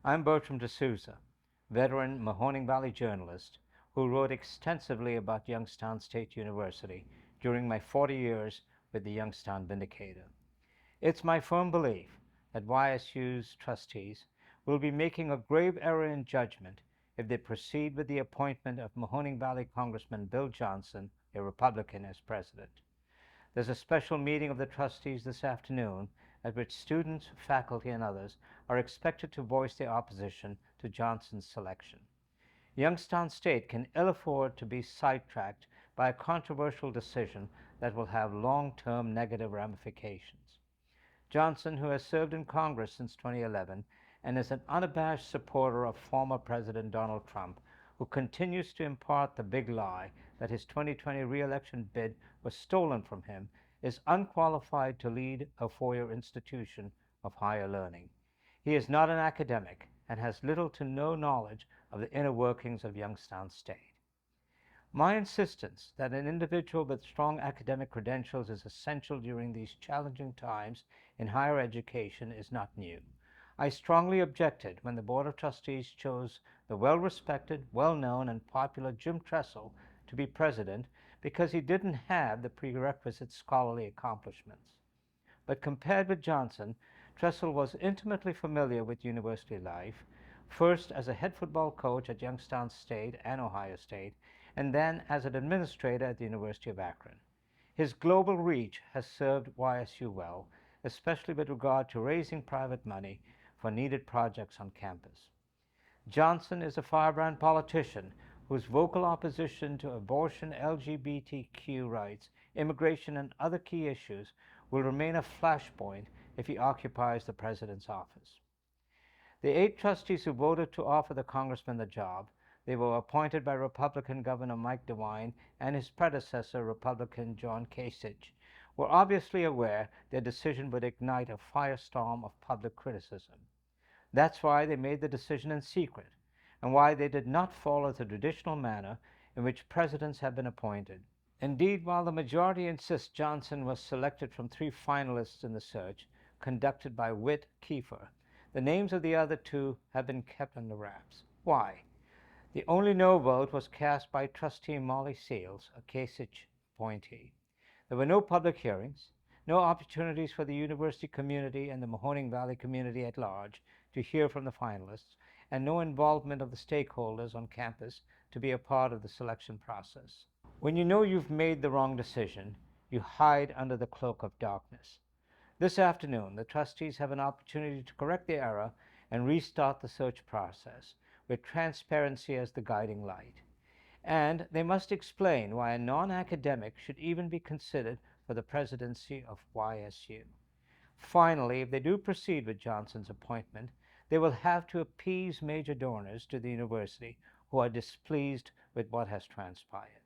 I'm Bertram de Souza, veteran Mahoning Valley journalist who wrote extensively about Youngstown State University during my 40 years with the Youngstown Vindicator. It's my firm belief that YSU's trustees will be making a grave error in judgment if they proceed with the appointment of Mahoning Valley Congressman Bill Johnson, a Republican, as president. There's a special meeting of the trustees this afternoon at which students, faculty, and others are expected to voice their opposition to Johnson's selection. Youngstown State can ill afford to be sidetracked by a controversial decision that will have long-term negative ramifications. Johnson, who has served in Congress since 2011 and is an unabashed supporter of former President Donald Trump, who continues to impart the big lie that his 2020 re-election bid was stolen from him, is unqualified to lead a four-year institution of higher learning. He is not an academic and has little to no knowledge of the inner workings of Youngstown State. My insistence that an individual with strong academic credentials is essential during these challenging times in higher education is not new. I strongly objected when the Board of Trustees chose the well-respected, well-known, and popular Jim Tressel to be president because he didn't have the prerequisite scholarly accomplishments. But compared with Johnson, Tressel was intimately familiar with university life, first as a head football coach at Youngstown State and Ohio State, and then as an administrator at the University of Akron. His global reach has served YSU well, especially with regard to raising private money for needed projects on campus. Johnson is a firebrand politician whose vocal opposition to abortion, LGBTQ rights, immigration, and other key issues will remain a flashpoint if he occupies the president's office. The 8 trustees who voted to offer the congressman the job, they were appointed by Republican Governor Mike DeWine and his predecessor, Republican John Kasich, were obviously aware their decision would ignite a firestorm of public criticism. That's why they made the decision in secret, and why they did not follow the traditional manner in which presidents have been appointed. Indeed, while the majority insists Johnson was selected from 3 finalists in the search conducted by Whit Kiefer, the names of the other 2 have been kept under wraps. Why? The only no vote was cast by trustee Molly Seals, a Kasich appointee. There were no public hearings, no opportunities for the university community and the Mahoning Valley community at large to hear from the finalists, and no involvement of the stakeholders on campus to be a part of the selection process. When you know you've made the wrong decision, you hide under the cloak of darkness. This afternoon, the trustees have an opportunity to correct the error and restart the search process with transparency as the guiding light. And they must explain why a non-academic should even be considered for the presidency of YSU. Finally, if they do proceed with Johnson's appointment, they will have to appease major donors to the university who are displeased with what has transpired.